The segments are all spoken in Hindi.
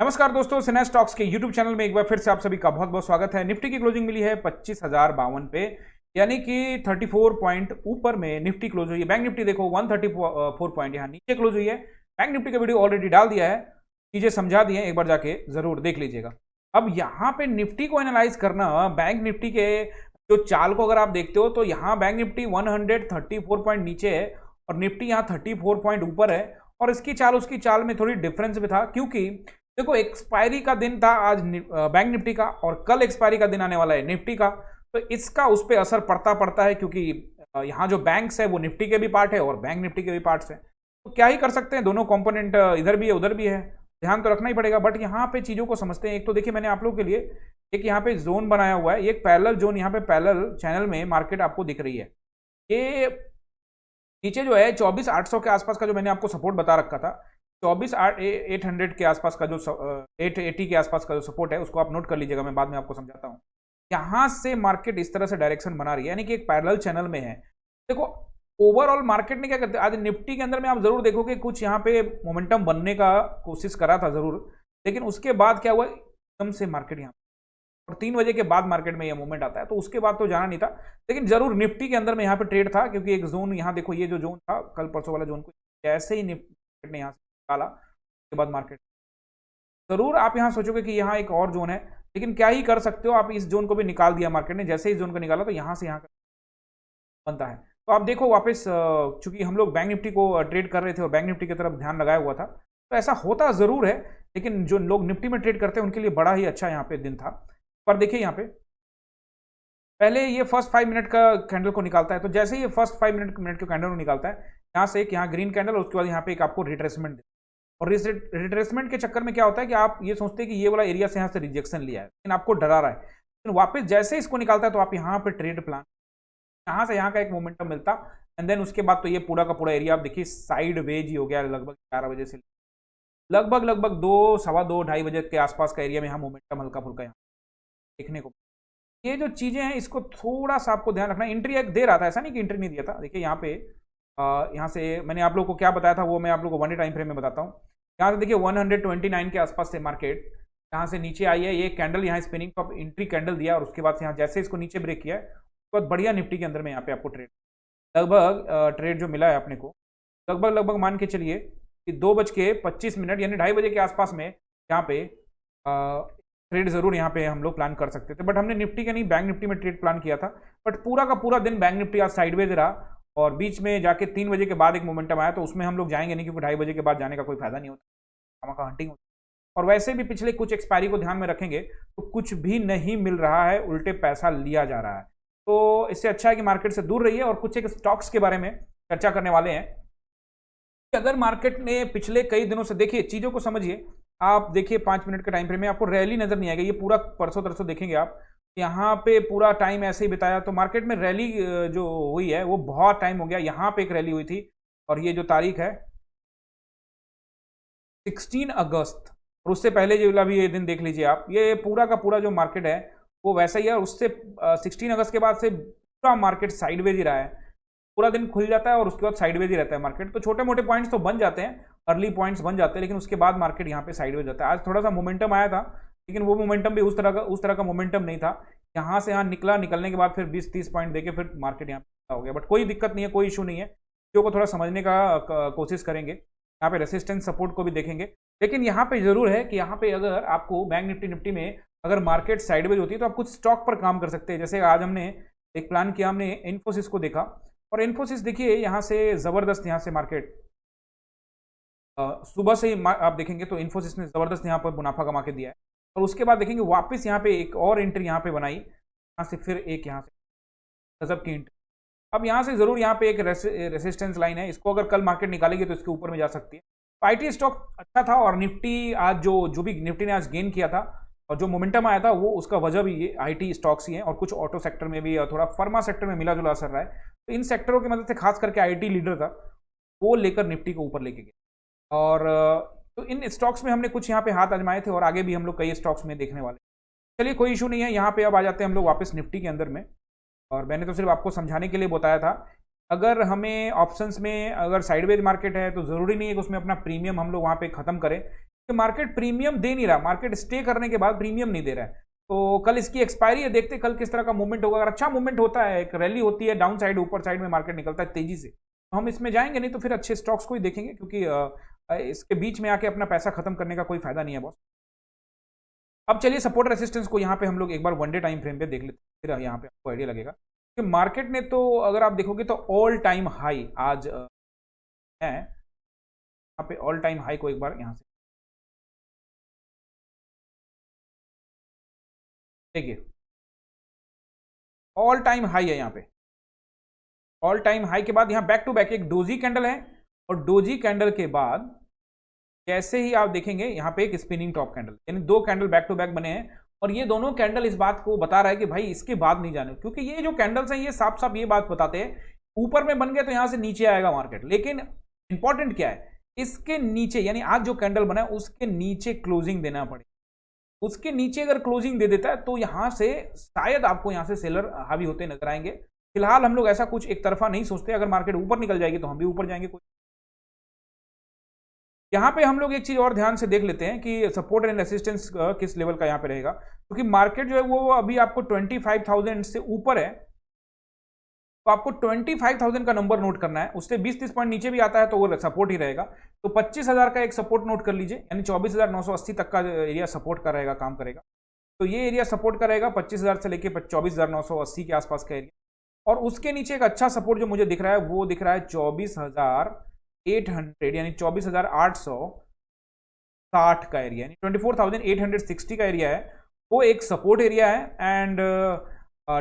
नमस्कार दोस्तों, सिन्हा स्टॉक्स के यूट्यूब चैनल में एक बार फिर से आप सभी का बहुत बहुत स्वागत है। निफ्टी की क्लोजिंग मिली है 25,052 पे, यानी कि 34 पॉइंट ऊपर में निफ्टी क्लोज हुई है। बैंक निफ्टी देखो 134 पॉइंट यहाँ नीचे क्लोज हुई है। बैंक निफ्टी का वीडियो ऑलरेडी डाल दिया है, चीजें समझा दी हैं, एक बार जाके जरूर देख लीजिएगा। अब यहाँ पे निफ्टी को एनालाइज करना, बैंक निफ्टी के जो चाल को अगर आप देखते हो तो यहाँ बैंक निफ्टी 134 पॉइंट नीचे है और निफ्टी यहाँ 34 पॉइंट ऊपर है। और इसकी चाल उसकी चाल में थोड़ी डिफरेंस भी था, क्योंकि देखो एक्सपायरी का दिन था आज बैंक निफ्टी का और कल एक्सपायरी का दिन आने वाला है निफ्टी का। तो इसका उस पर असर पड़ता है, क्योंकि यहाँ जो बैंक्स है वो निफ्टी के भी पार्ट है और बैंक निफ्टी के भी पार्ट्स है। तो क्या ही कर सकते हैं, दोनों कंपोनेंट इधर भी है उधर भी है, ध्यान तो रखना ही पड़ेगा। बट यहाँ पे चीज़ों को समझते हैं। एक तो देखिए, मैंने आप लोगों के लिए एक यहाँ पे जोन बनाया हुआ है, एक पैरेलल जोन यहाँ पे पैरेलल चैनल में मार्केट आपको दिख रही है। ये नीचे जो है 24,800 के आसपास का जो मैंने आपको सपोर्ट बता रखा था, 24,800 के आसपास का जो 880 के आसपास का जो सपोर्ट है, उसको आप नोट कर लीजिएगा, मैं बाद में आपको समझाता हूँ। यहां से मार्केट इस तरह से डायरेक्शन बना रही है, यानी कि एक पैरेलल चैनल में है। देखो ओवरऑल मार्केट ने क्या करते हैं, आज निफ्टी के अंदर में आप जरूर देखोगे कुछ यहाँ पे मोमेंटम बनने का कोशिश करा था जरूर, लेकिन उसके बाद क्या हुआ, एकदम से मार्केट यहाँ और 3 बजे के बाद मार्केट में ये मूवमेंट आता है, तो उसके बाद तो जाना नहीं था। लेकिन जरूर निफ्टी के अंदर में यहाँ पे ट्रेड था, क्योंकि एक जोन यहाँ देखो, ये जो जोन था कल परसों वाला जोन को जैसे ही निफ्टी ने यहाँ से निकाला, उसके बाद मार्केट जरूर आप यहाँ सोचोगे कि यहाँ एक और जोन है, लेकिन क्या ही कर सकते हो, आप इस जोन को भी निकाल दिया मार्केट ने। जैसे ही जोन को निकाला तो यहाँ से यहाँ बनता है। तो आप देखो वापस, चूंकि हम लोग बैंक निफ्टी को ट्रेड कर रहे थे और बैंक निफ्टी की तरफ ध्यान लगाया हुआ था, तो ऐसा होता जरूर है। लेकिन जो लोग निफ्टी में ट्रेड करते हैं उनके लिए बड़ा ही अच्छा यहाँ पे दिन था। पर देखिए यहाँ पे पहले ये फर्स्ट 5 मिनट का कैंडल को निकालता है, तो जैसे ही ये फर्स्ट 5 मिनट के कैंडल को निकालता है, यहाँ से एक यहाँ ग्रीन कैंडल और उसके बाद यहाँ पे एक आपको रिट्रेसमेंट। और रिट्रेसमेंट के चक्कर में क्या होता है कि आप ये सोचते हैं कि ये वाला एरिया से यहाँ से रिजेक्शन लिया है, लेकिन आपको डरा रहा है। लेकिन वापस जैसे ही इसको निकालता है तो आप यहाँ पे ट्रेड प्लान, यहाँ से यहाँ का एक मोमेंटम मिलता, एंड देन उसके बाद तो ये पूरा का पूरा एरिया आप देखिए साइड वेज ही हो गया। लगभग 4 बजे से लगभग 2, सवा 2, 2:30 बजे के आसपास का एरिया में यहाँ मोमेंटम हल्का फुल्का यहाँ देखने को। ये जो चीजें हैं इसको थोड़ा सा आपको ध्यान रखना। एंट्री एक दे रहा था, ऐसा नहीं कि एंट्री नहीं दिया था। देखिए यहाँ पे यहाँ से मैंने आप लोगों को क्या बताया था वो मैं आप लोगों को 1 डे टाइम फ्रेम में बताता हूँ। यहाँ से देखिए 129 के आसपास से मार्केट यहाँ से नीचे आई है। ये कैंडल यहाँ स्पिनिंग टॉप एंट्री कैंडल दिया और उसके बाद से यहाँ जैसे इसको नीचे ब्रेक किया है, उसके बाद बढ़िया निफ्टी के अंदर में यहाँ पे आपको ट्रेड लगभग ट्रेड जो मिला है अपने को, लगभग मान के चलिए कि 2:25 यानी 2:30 बजे के आसपास में यहाँ पे ट्रेड जरूर यहाँ पे हम लोग प्लान कर सकते थे। बट हमने निफ्टी के नहीं, बैंक निफ्टी में ट्रेड प्लान किया था। बट पूरा का पूरा दिन बैंक निफ्टी आज साइडवेज रहा और बीच में जाके 3 बजे के बाद एक मोमेंटम आया, तो उसमें हम लोग जाएंगे नहीं, क्योंकि 2:30 बजे के बाद जाने का कोई फायदा नहीं होता, का हंटिंग होती। और वैसे भी पिछले कुछ एक्सपायरी को ध्यान में रखेंगे तो कुछ भी नहीं मिल रहा है, उल्टे पैसा लिया जा रहा है। तो इससे अच्छा है कि मार्केट से दूर रहिए। और कुछ एक स्टॉक्स के बारे में चर्चा करने वाले हैं। अगर मार्केट ने पिछले कई दिनों से, देखिए चीजों को समझिए, आप देखिए 5 मिनट के टाइम फ्रेम में आपको रैली नजर नहीं आएगा। ये पूरा परसों तरसों देखेंगे आप, यहाँ पे पूरा टाइम ऐसे ही बिताया, तो मार्केट में रैली जो हुई है वो बहुत टाइम हो गया। यहाँ पे एक रैली हुई थी और ये जो तारीख है 16 अगस्त, और उससे पहले जो भी ये दिन देख लीजिए आप, ये पूरा का पूरा जो मार्केट है वो वैसा ही है। और उससे 16 अगस्त के बाद से पूरा मार्केट साइडवेज ही रहा है। पूरा दिन खुल जाता है और उसके बाद साइडवेज ही रहता है मार्केट। तो छोटे मोटे पॉइंट्स तो बन जाते हैं, अर्ली पॉइंट्स बन जाते हैं, लेकिन उसके बाद मार्केट यहाँ पे साइडवेज जाता है। आज थोड़ा सा मोमेंटम आया था, लेकिन वो मोमेंटम भी उस तरह का मोमेंटम नहीं था। यहाँ से यहाँ निकला, निकलने के बाद फिर 20-30 पॉइंट देके फिर मार्केट यहाँ पे हो गया। बट कोई दिक्कत नहीं है, कोई इशू नहीं है। चीज़ों को थोड़ा समझने का कोशिश करेंगे, यहाँ पे रेसिस्टेंस सपोर्ट को भी देखेंगे। लेकिन यहाँ पे जरूर है कि यहाँ पे अगर आपको बैंक निफ्टी में अगर मार्केट साइडवेज होती है तो आप कुछ स्टॉक पर काम कर सकते हैं। जैसे आज हमने एक प्लान किया, हमने इन्फोसिस को देखा, और इन्फोसिस देखिए यहाँ से जबरदस्त, यहाँ से मार्केट सुबह से ही आप देखेंगे तो इन्फोसिस ने जबरदस्त यहाँ पर मुनाफा कमा के दिया है। और उसके बाद देखेंगे वापस यहाँ पे एक और एंट्री यहाँ पे बनाई, यहाँ से फिर एक यहाँ से गजब की एंट्री। अब यहाँ से जरूर यहाँ पे एक रेसिस्टेंस लाइन है, इसको अगर कल मार्केट निकालेगी तो इसके ऊपर में जा सकती है। तो आईटी स्टॉक अच्छा था, और निफ्टी आज जो भी निफ्टी ने आज गेन किया था और जो मोमेंटम आया था वो उसका वजह भी ये आईटी स्टॉक्स ही है। और कुछ ऑटो सेक्टर में भी और थोड़ा फार्मा सेक्टर में मिला जुला असर रहा है। तो इन सेक्टरों की मदद से खास करके आईटी लीडर था, वो लेकर निफ्टी को ऊपर लेके गया। और तो इन स्टॉक्स में हमने कुछ यहाँ पे हाथ आजमाए थे और आगे भी हम लोग कई स्टॉक्स में देखने वाले। चलिए कोई इशू नहीं है। यहाँ पे अब आ जाते हैं हम लोग वापस निफ्टी के अंदर में। और मैंने तो सिर्फ आपको समझाने के लिए बताया था, अगर हमें ऑप्शंस में अगर साइडवेज मार्केट है तो ज़रूरी नहीं है कि उसमें अपना प्रीमियम हम लोग वहाँ पे ख़त्म करें। कि मार्केट प्रीमियम दे नहीं रहा, मार्केट स्टे करने के बाद प्रीमियम नहीं दे रहा है। तो कल इसकी एक्सपायरी है, देखते कल किस तरह का मूवमेंट होगा। अगर अच्छा मूवमेंट होता है, एक रैली होती है, डाउन साइड ऊपर साइड में मार्केट निकलता है तेजी से, तो हम इसमें जाएंगे, नहीं तो फिर अच्छे स्टॉक्स को ही देखेंगे, क्योंकि इसके बीच में आके अपना पैसा खत्म करने का कोई फायदा नहीं है बॉस। अब चलिए सपोर्ट रेसिस्टेंस को यहाँ पे हम लोग एक बार वन डे टाइम फ्रेम पे देख लेते हैं, फिर यहाँ पे आपको आइडिया लगेगा कि मार्केट ने तो अगर आप देखोगे तो ऑल टाइम हाई आज है, यहाँ पे ऑल टाइम हाई को एक बार यहाँ से देखिए, ऑल टाइम हाई है यहाँ पे। ऑल टाइम हाई के बाद यहाँ बैक टू बैक एक डोजी कैंडल है, और डोजी कैंडल के बाद जैसे ही आप देखेंगे यहाँ पे एक स्पिनिंग टॉप कैंडल, यानी दो कैंडल बैक टू बैक बने हैं। और ये दोनों कैंडल इस बात को बता रहा है कि भाई इसके बाद नहीं जाने, क्योंकि ये जो कैंडल्स हैं ये साफ साफ ये बात बताते हैं, ऊपर में बन गए तो यहां से नीचे आएगा मार्केट, लेकिन इंपॉर्टेंट क्या है, इसके नीचे यानी आज जो कैंडल बना है उसके नीचे क्लोजिंग देना पड़ेगा। उसके नीचे अगर क्लोजिंग दे देता है तो यहां से शायद आपको यहां से सेलर हावी होते नजर आएंगे। फिलहाल हम लोग ऐसा कुछ एक तरफा नहीं सोचते, अगर मार्केट ऊपर निकल जाएगी तो हम भी ऊपर जाएंगे। कोई यहाँ पे हम लोग एक चीज और ध्यान से देख लेते हैं कि सपोर्ट एंड रेसिस्टेंस किस लेवल का यहाँ पे रहेगा, क्योंकि मार्केट जो है वो अभी आपको 25,000 से ऊपर है, तो आपको 25,000 का नंबर नोट करना है। उससे 20-30 पॉइंट नीचे भी आता है तो वो सपोर्ट ही रहेगा। तो 25,000 का एक सपोर्ट नोट कर लीजिए, यानी 24,980 तक का एरिया सपोर्ट का रहेगा, काम करेगा। तो ये एरिया सपोर्ट का रहेगा 25,000 से लेकर 24,980 के आसपास का एरिया। और उसके नीचे एक अच्छा सपोर्ट जो मुझे दिख रहा है वो दिख रहा है 24,800 यानी 24,860 का एरिया, यानी 24,860 का एरिया है, वो एक सपोर्ट एरिया है। एंड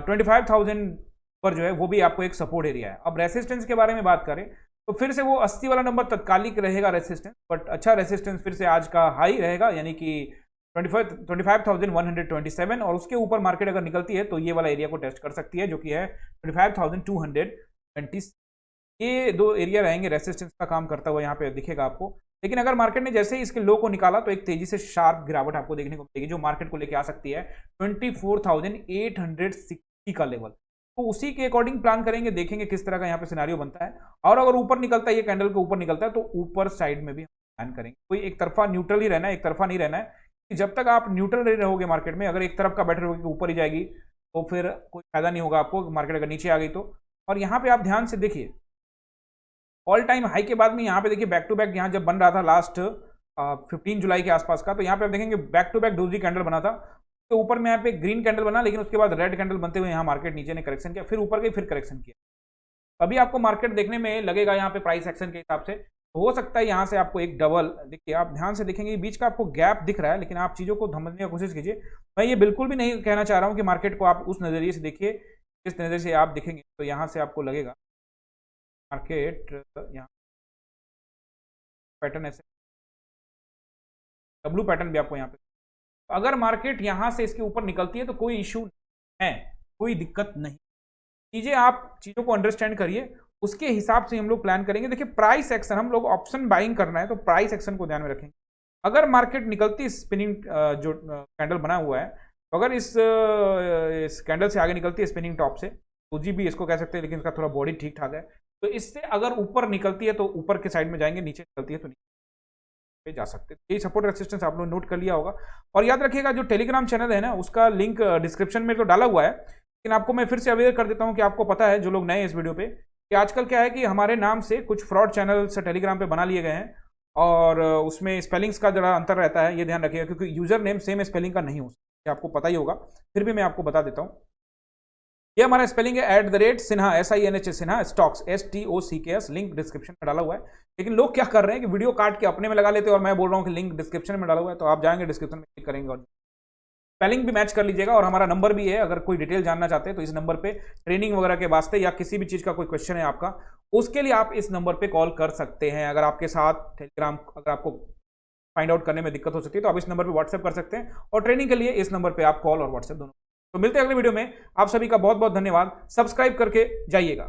25,000 पर जो है वो भी आपको एक सपोर्ट एरिया है। अब रेसिस्टेंस के बारे में बात करें तो फिर से वो 80 वाला नंबर तत्कालिक रहेगा रेसिस्टेंस, बट अच्छा रेसिस्टेंस फिर से आज का हाई रहेगा, यानी कि 25,127, और उसके ऊपर मार्केट अगर निकलती है तो ये वाला एरिया को टेस्ट कर सकती है, जो कि है 25,220। ये दो एरिया रहेंगे रेसिस्टेंस का काम करता हुआ, यहाँ पे दिखेगा आपको। लेकिन अगर मार्केट ने जैसे ही इसके लो को निकाला तो एक तेजी से शार्प गिरावट आपको देखने को मिलेगी, जो मार्केट को लेके आ सकती है 24,860 का लेवल। तो उसी के अकॉर्डिंग प्लान करेंगे, देखेंगे किस तरह का यहाँ पे सिनारियो बनता है। और अगर ऊपर निकलता है, ये कैंडल के ऊपर निकलता है, तो ऊपर साइड में भी प्लान करेंगे। कोई एक तरफा न्यूट्रल ही रहना है, एक तरफा नहीं रहना है। जब तक आप न्यूट्रल नहीं रहोगे मार्केट में, अगर एक तरफ का बैटर होगी ऊपर ही जाएगी तो फिर कोई फायदा नहीं होगा आपको, मार्केट अगर नीचे आ गई तो। और यहाँ पे आप ध्यान से देखिए, ऑल टाइम हाई के बाद में यहाँ पे देखिए बैक टू बैक यहाँ जब बन रहा था लास्ट 15 जुलाई के आसपास का, तो यहाँ पे आप देखेंगे back to back doji candle बना था। तो ऊपर में यहाँ पे ग्रीन कैंडल बना, लेकिन उसके बाद रेड कैंडल बनते हुए यहाँ मार्केट नीचे ने करेक्शन किया, फिर ऊपर गई, फिर करेक्शन किया। अभी आपको मार्केट देखने में लगेगा यहाँ पे प्राइस एक्शन के हिसाब से हो सकता है यहाँ से आपको एक डबल, देखिए आप ध्यान से देखेंगे बीच का आपको गैप दिख रहा है, लेकिन आप चीज़ों को समझने की कोशिश कीजिए। मैं ये बिल्कुल भी नहीं कहना चाह रहा हूँ कि मार्केट को आप उस नज़रिए से देखिए, जिस नज़रिए से आप देखेंगे तो यहाँ से आपको लगेगा मार्केट यहाँ पैटर्न ऐसे डब्लू पैटर्न भी आपको यहाँ पे, अगर मार्केट यहाँ से इसके ऊपर निकलती है तो कोई इशू है, कोई दिक्कत नहीं। चीजें आप चीजों को अंडरस्टैंड करिए, उसके हिसाब से हम लोग प्लान करेंगे। देखिए प्राइस एक्शन, हम लोग ऑप्शन बाइंग करना है तो प्राइस एक्शन को ध्यान में रखेंगे। अगर मार्केट निकलती स्पिनिंग जो कैंडल बना हुआ है, तो अगर इस कैंडल से आगे निकलती है स्पिनिंग टॉप से, तो जी भी इसको कह सकते हैं, लेकिन इसका थोड़ा बॉडी ठीक ठाक है, तो इससे अगर ऊपर निकलती है तो ऊपर के साइड में जाएंगे, नीचे निकलती है तो नीचे जा सकते हैं। यही सपोर्ट रेसिस्टेंस आप लोग नोट कर लिया होगा। और याद रखिएगा जो टेलीग्राम चैनल है ना, उसका लिंक डिस्क्रिप्शन में तो डाला हुआ है, लेकिन आपको मैं फिर से अवेयर कर देता हूं कि आपको पता है जो लोग नए इस वीडियो पे, कि आजकल क्या है कि हमारे नाम से कुछ फ्रॉड चैनल से टेलीग्राम पे बना लिए गए हैं, और उसमें स्पेलिंग्स का जरा अंतर रहता है, ये ध्यान रखिएगा, क्योंकि यूजर नेम सेम स्पेलिंग का नहीं हो सकता, आपको पता ही होगा, फिर भी मैं आपको बता देता हूँ। ये हमारा स्पेलिंग है @Sinha SINHA Sinha stocks STOCKS, link description में डाला हुआ है। लेकिन लोग क्या कर रहे हैं कि वीडियो काट के अपने में लगा लेते हैं, और मैं बोल रहा हूँ कि लिंक डिस्क्रिप्शन में डाला हुआ है, तो आप जाएंगे डिस्क्रिप्शन में क्लिक करेंगे और स्पेलिंग भी मैच कर लीजिएगा। और हमारा नंबर भी है, अगर कोई डिटेल जानना चाहते हैं तो इस नंबर पे ट्रेनिंग वगैरह के वास्ते या किसी भी चीज़ का कोई क्वेश्चन है आपका, उसके लिए आप इस नंबर पे कॉल कर सकते हैं। अगर आपके साथ टेलीग्राम, अगर आपको फाइंड आउट करने में दिक्कत हो सकती है तो आप इस नंबर पे व्हाट्सएप कर सकते हैं, और ट्रेनिंग के लिए इस नंबर पे आप कॉल और व्हाट्सएप दोनों। तो मिलते हैं अगले वीडियो में, आप सभी का बहुत बहुत धन्यवाद, सब्सक्राइब करके जाइएगा।